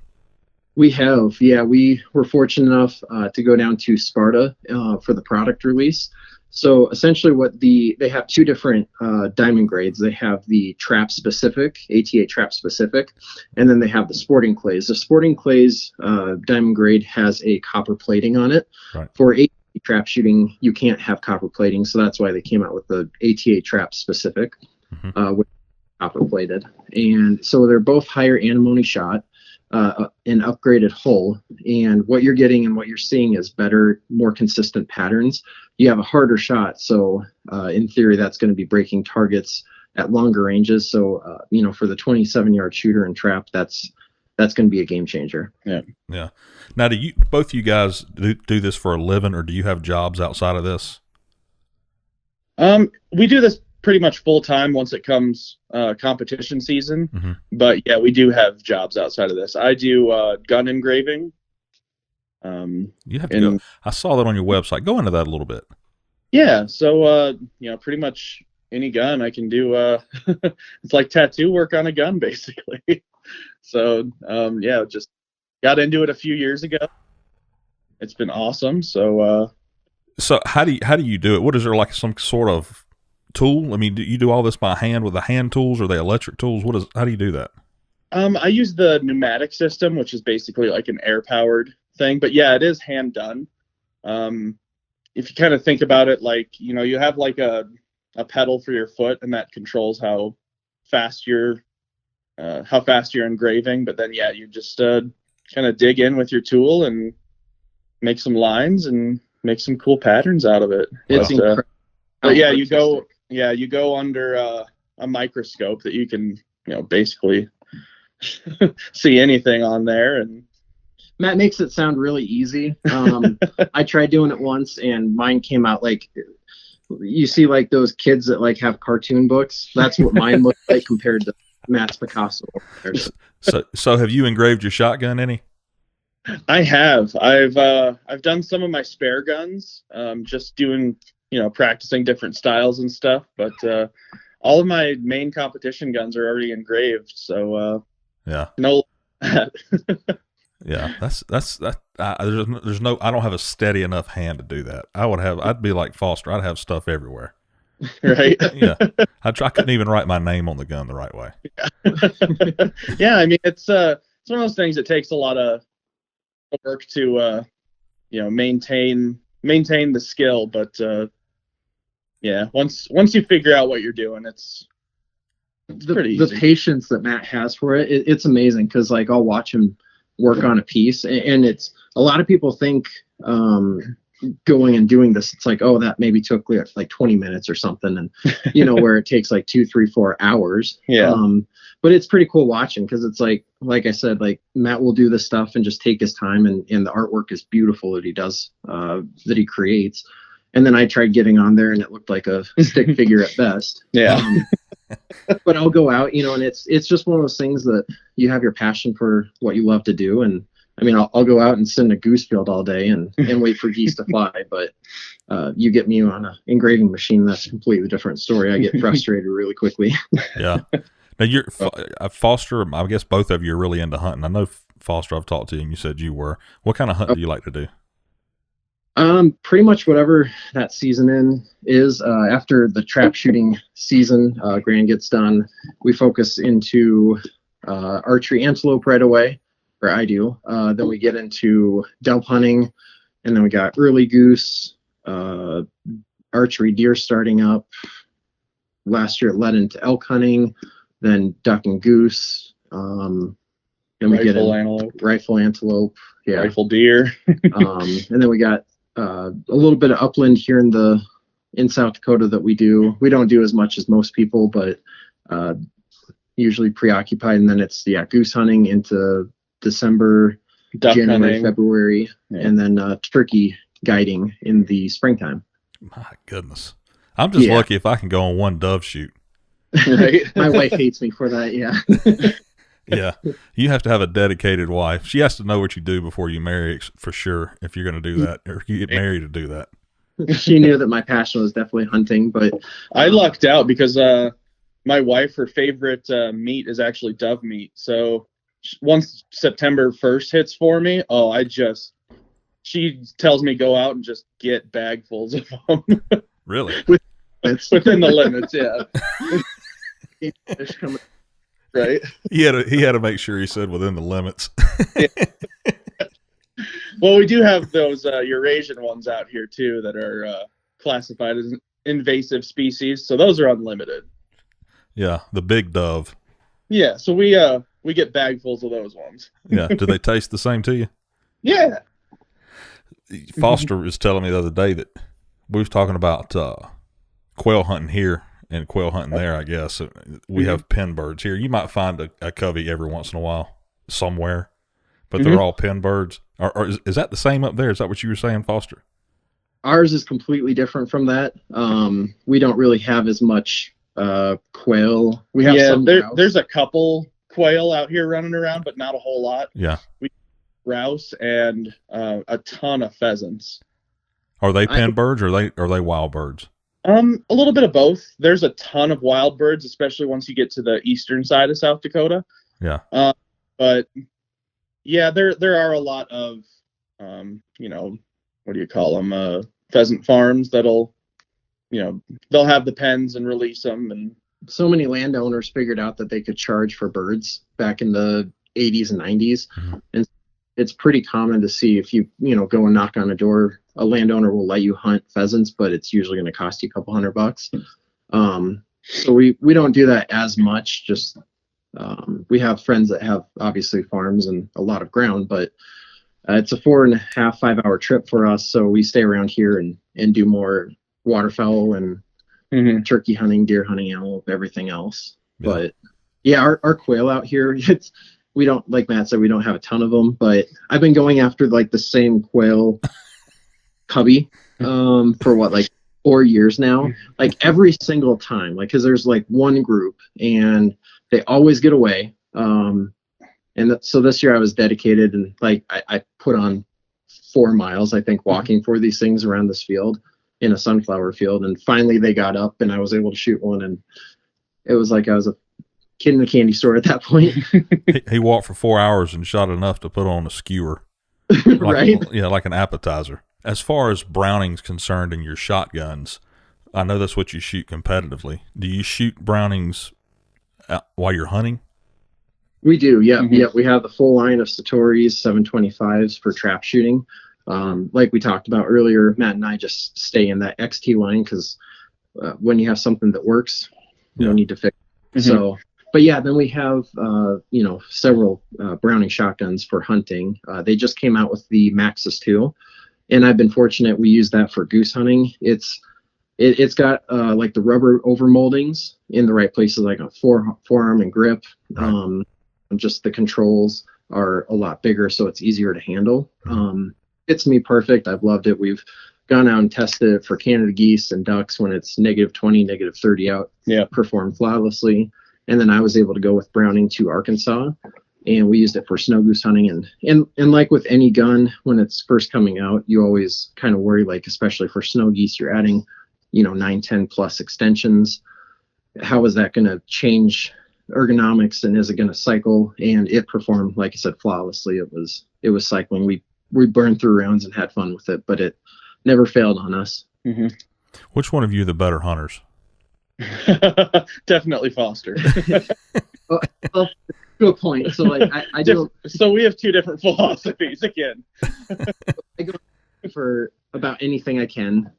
We have, yeah, we were fortunate enough to go down to Sparta for the product release. So essentially they have two different diamond grades. They have the trap specific, ATA trap specific, and then they have the sporting clays. The sporting clays diamond grade has a copper plating on it. Right. For ATA trap shooting, you can't have copper plating, so that's why they came out with the ATA trap specific, with copper plated. And so they're both higher antimony shot. An upgraded hull, and what you're getting and what you're seeing is better, more consistent patterns. You have a harder shot, so in theory that's going to be breaking targets at longer ranges. So for the 27-yard shooter and trap, that's going to be a game changer. Yeah. Now, do both you guys do this for a living, or do you have jobs outside of this? We do this pretty much full time once it comes competition season. But yeah, we do have jobs outside of this. I do gun engraving. You have to go. I saw that on your website. Go into that a little bit. Yeah, so pretty much any gun I can do. It's like tattoo work on a gun, basically. So just got into it a few years ago. It's been awesome. So how do you do it? What is there, like some sort of tool? I mean, do you do all this by hand with the hand tools, or the electric tools? How do you do that? I use the pneumatic system, which is basically like an air powered thing, but yeah, it is hand done. If you kind of think about it, like, you have like a pedal for your foot, and that controls how fast you're engraving. But then, yeah, you just kind of dig in with your tool and make some lines and make some cool patterns out of it. It's incredible. But yeah, you go under a microscope that you can, basically see anything on there. And Matt makes it sound really easy. I tried doing it once, and mine came out like, you see like those kids that like have cartoon books. That's what mine looked like compared to Matt's Picasso. So have you engraved your shotgun any? I have. I've done some of my spare guns, just doing, practicing different styles and stuff. But all of my main competition guns are already engraved. So yeah, no. Yeah, that's that. There's no. I don't have a steady enough hand to do that. I'd be like Foster. I'd have stuff everywhere. Right. Yeah. I couldn't even write my name on the gun the right way. Yeah, I mean, it's one of those things that takes a lot of work to maintain the skill, but yeah, once you figure out what you're doing, it's pretty easy. The patience that Matt has for it's amazing, because like I'll watch him work on a piece, and it's a lot of people think going and doing this, it's like, oh, that maybe took like 20 minutes or something, and where it takes like 2, 3, 4 hours. Yeah. But it's pretty cool watching, because it's like I said, like Matt will do this stuff and just take his time, and the artwork is beautiful that he does, that he creates. And then I tried getting on there, and it looked like a stick figure at best. Yeah. But I'll go out, and it's just one of those things that you have your passion for what you love to do. And I mean, I'll go out and sit in a goose field all day and wait for geese to fly. But you get me on an engraving machine, that's a completely different story. I get frustrated really quickly. Yeah. Now you're Foster. I guess both of you are really into hunting. I know Foster, I've talked to you, and you said you were. What kind of hunt do you like to do? Pretty much whatever that season is. After the trap shooting season, Grand gets done, we focus into archery antelope right away, or I do. Then we get into dove hunting, and then we got early goose, archery deer starting up. Last year it led into elk hunting, then duck and goose. Then we get rifle antelope, yeah, rifle deer, and then we got a little bit of upland here in South Dakota that we do. We don't do as much as most people, but usually preoccupied. And then it's goose hunting into December, duck January, hunting. February, and then turkey guiding in the springtime. My goodness, I'm just lucky if I can go on one dove shoot. Right? My wife hates me for that. Yeah. Yeah, you have to have a dedicated wife. She has to know what you do before you marry, for sure, if you're going to do that, or if you get married to do that. She knew that my passion was definitely hunting, but I lucked out because my wife, her favorite meat is actually dove meat. So once September 1st hits for me, she tells me go out and just get bagfuls of them. Really? Within the limits, yeah. Right. He had to make sure he said within the limits. Yeah. Well, we do have those Eurasian ones out here too that are classified as invasive species, so those are unlimited. Yeah, the big dove. Yeah, so we get bagfuls of those ones. Yeah. Do they taste the same to you? Yeah. Foster was telling me the other day that we was talking about quail hunting here and quail hunting there, I guess. We have pin birds here. You might find a covey every once in a while somewhere, but they're all pin birds. Or is that the same up there? Is that what you were saying, Foster? Ours is completely different from that. We don't really have as much quail. We have some there's a couple quail out here running around, but not a whole lot. Yeah. We grouse and a ton of pheasants. Are they pin birds or are they wild birds? A little bit of both. There's a ton of wild birds, especially once you get to the eastern side of South Dakota. Yeah. But yeah, there are a lot of what do you call them? Pheasant farms that'll they'll have the pens and release them. And so many landowners figured out that they could charge for birds back in the 80s and 90s. And it's pretty common to see if you go and knock on a door, a landowner will let you hunt pheasants, but it's usually going to cost you a couple $100. So we don't do that as much. Just we have friends that have obviously farms and a lot of ground, but it's a 4.5, 5 hour trip for us. So we stay around here and do more waterfowl and turkey hunting, deer hunting, antelope, everything else. Yeah. But yeah, our quail out here, we don't, like Matt said, we don't have a ton of them, but I've been going after like the same quail cubby for 4 years now, like every single time, like, cause there's like one group and they always get away. So this year I was dedicated and like I put on 4 miles, I think, walking for these things around this field in a sunflower field. And finally they got up and I was able to shoot one. And it was like I was a kid in a candy store at that point. He walked for 4 hours and shot enough to put on a skewer. Right? Yeah, like an appetizer. As far as Browning's concerned in your shotguns, I know that's what you shoot competitively. Do you shoot Brownings while you're hunting? We do, yeah. Yeah, we have the full line of Satori's 725s for trap shooting. Like we talked about earlier, Matt and I just stay in that XT line because when you have something that works, you don't need to fix it. So, but yeah, then we have, several Browning shotguns for hunting. They just came out with the Maxus 2, and I've been fortunate. We use that for goose hunting. It's got like the rubber over moldings in the right places, like a forearm and grip. Right. Just the controls are a lot bigger, so it's easier to handle. It's me perfect. I've loved it. We've gone out and tested it for Canada geese and ducks when it's -20, -30 out. Yeah, performed flawlessly. And then I was able to go with Browning to Arkansas, and we used it for snow goose hunting. And like with any gun, when it's first coming out, you always kind of worry, like especially for snow geese, you're adding 9, 10 plus extensions. How is that going to change ergonomics, and is it going to cycle? And it performed, like I said, flawlessly. It was cycling. We burned through rounds and had fun with it, but it never failed on us. Which one of you are the better hunters? Definitely Foster. Well, to a point. So like I do. So we have two different philosophies again. I go for about anything I can.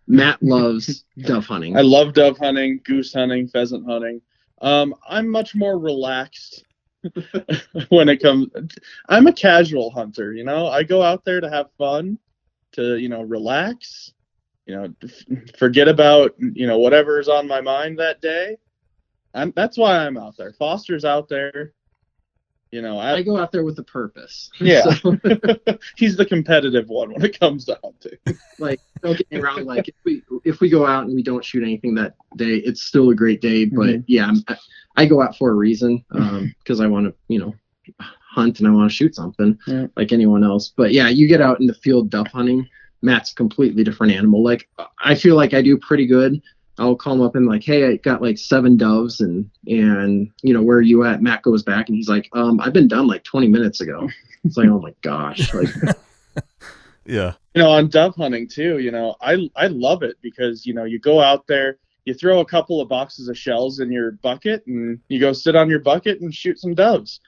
Matt loves dove hunting. I love dove hunting, goose hunting, pheasant hunting. I'm much more relaxed when it comes. I'm a casual hunter, I go out there to have fun, to, relax, forget about, whatever's on my mind that day. That's why I'm out there. Foster's out there. I go out there with a purpose. Yeah. So. He's the competitive one when it comes to hunting. Like, don't get me wrong. Like, if we go out and we don't shoot anything that day, it's still a great day. But yeah, I go out for a reason, because I want to, hunt and I want to shoot something like anyone else. But yeah, you get out in the field dove hunting. Matt's a completely different animal. Like, I feel like I do pretty good I'll call him up and like, hey, I got like 7 doves and where are you at? Matt goes back and he's like, I've been done like 20 minutes ago. It's like, oh my gosh. Like, yeah. On dove hunting too, I love it because, you go out there, you throw a couple of boxes of shells in your bucket and you go sit on your bucket and shoot some doves.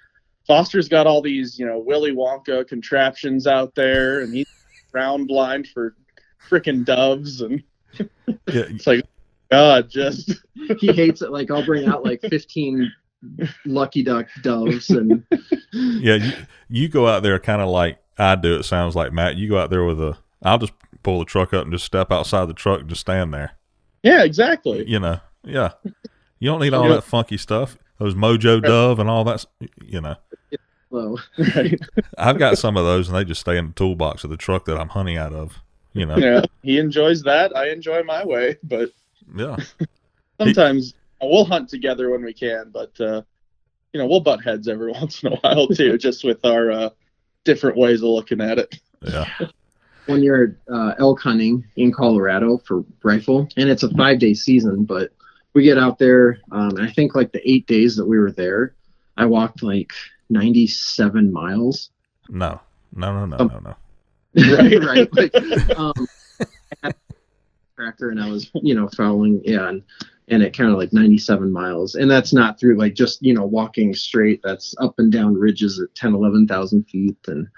Foster's got all these, Willy Wonka contraptions out there, and he's ground blind for freaking doves. And it's like, God, just. He hates it. Like, I'll bring out like 15 lucky duck doves. And yeah, you go out there kind of like I do, it sounds like, Matt. You go out there I'll just pull the truck up and just step outside the truck and just stand there. Yeah, exactly. Yeah. You don't need all that funky stuff. Those Mojo Dove and all that, Hello. Right. I've got some of those, and they just stay in the toolbox of the truck that I'm hunting out of, Yeah, he enjoys that. I enjoy my way, but yeah. Sometimes we'll hunt together when we can, but, we'll butt heads every once in a while, too, just with our different ways of looking at it. Yeah. When you're elk hunting in Colorado for rifle, and it's a 5-day season, but we get out there, and I think like the 8 days that we were there, I walked like 97 miles. No. Right. Like, I had a tractor and I was, following, and it counted like 97 miles. And that's not through like just, walking straight. That's up and down ridges at 10, 11,000 feet. And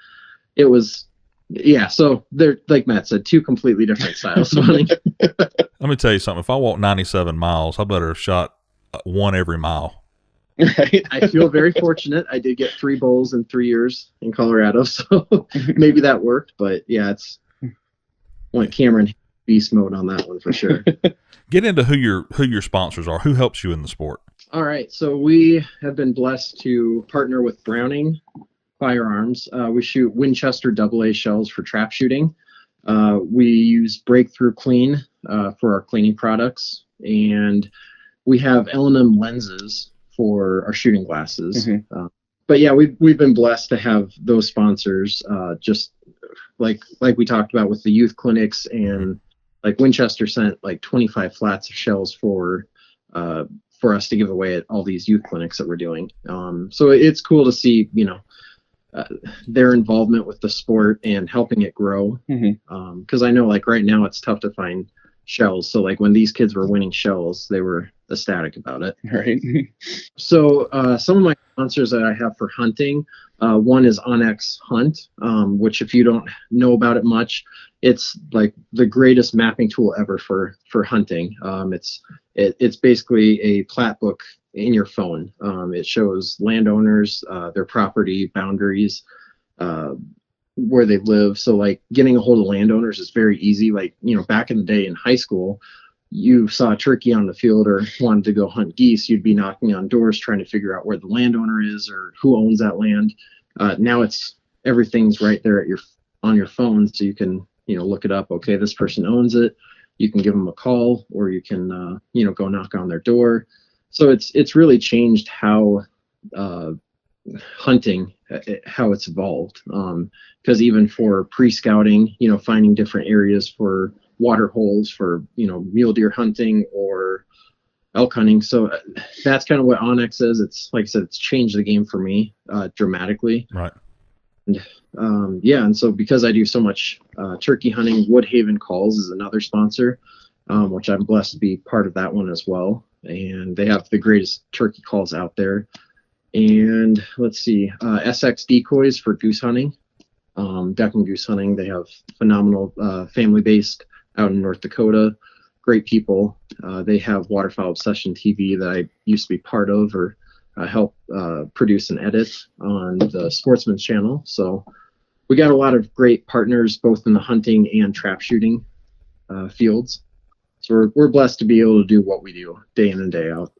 it was, yeah. So they're, like Matt said, 2 completely different styles of hunting. Let me tell you something. If I walk 97 miles, I better have shot 1 every mile. Right. I feel very fortunate. I did get 3 bulls in 3 years in Colorado, so maybe that worked. But yeah, it's want Cameron beast mode on that one for sure. Get into who your sponsors are. Who helps you in the sport? All right, so we have been blessed to partner with Browning Firearms. We shoot Winchester AA shells for trap shooting. We use Breakthrough Clean for our cleaning products, and we have L&M lenses for our shooting glasses. Mm-hmm. But yeah, we've been blessed to have those sponsors, just like we talked about with the youth clinics, and like Winchester sent like 25 flats of shells for us to give away at all these youth clinics that we're doing. So it's cool to see, their involvement with the sport and helping it grow. Mm-hmm. 'Cause I know like right now it's tough to find shells. So like when these kids were winning shells, they were ecstatic about it. Right. So some of my sponsors that I have for hunting, one is Onyx Hunt, which if you don't know about it much, it's like the greatest mapping tool ever for hunting. It's basically a plat book in your phone. It shows landowners, their property boundaries, where they live. So like getting a hold of landowners is very easy. Like, back in the day in high school, you saw a turkey on the field or wanted to go hunt geese, you'd be knocking on doors trying to figure out where the landowner is or who owns that land. Now everything's right there on your phone, so you can look it up. Okay, this person owns it. You can give them a call, or you can go knock on their door. So it's really changed how hunting, how it's evolved. Because even for pre-scouting, finding different areas for water holes for mule deer hunting or elk hunting. So that's kind of what Onyx is. It's like I said, it's changed the game for me dramatically. Right. And and so because I do so much turkey hunting, Woodhaven Calls is another sponsor, which I'm blessed to be part of that one as well. And they have the greatest turkey calls out there. And let's see, SX Decoys for goose hunting, duck and goose hunting. They have phenomenal family-based out in North Dakota, great people. They have Waterfowl Obsession TV that I used to be part of or help produce and edit on the Sportsman's channel. So we got a lot of great partners both in the hunting and trap shooting fields. So we're blessed to be able to do what we do day in and day out.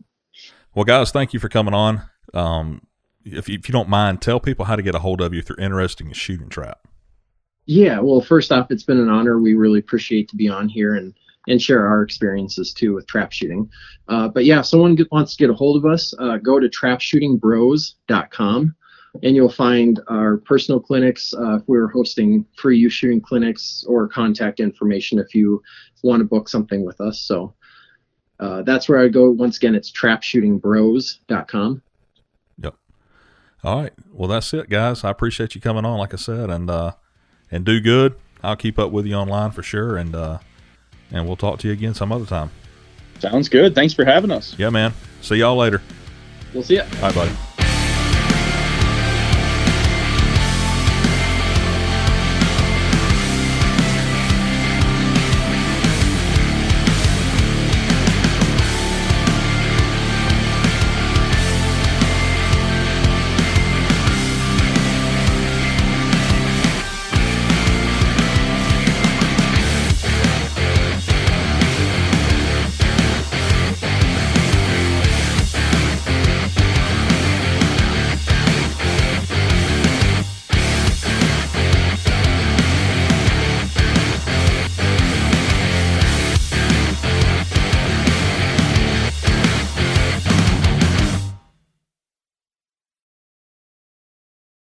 Well, guys, thank you for coming on. If you don't mind, tell people how to get a hold of you if they're interested in shooting trap. Yeah, well, first off, it's been an honor. We really appreciate to be on here and share our experiences too with trap shooting. But yeah, if someone wants to get a hold of us, go to trapshootingbros.com and you'll find our personal clinics. If we're hosting free youth shooting clinics, or contact information if you want to book something with us. So that's where I go. Once again, it's trapshootingbros.com. Yep. All right. Well, that's it, guys. I appreciate you coming on, like I said, and do good. I'll keep up with you online for sure, and we'll talk to you again some other time. Sounds good. Thanks for having us. Yeah, man. See y'all later. We'll see ya. Bye, buddy.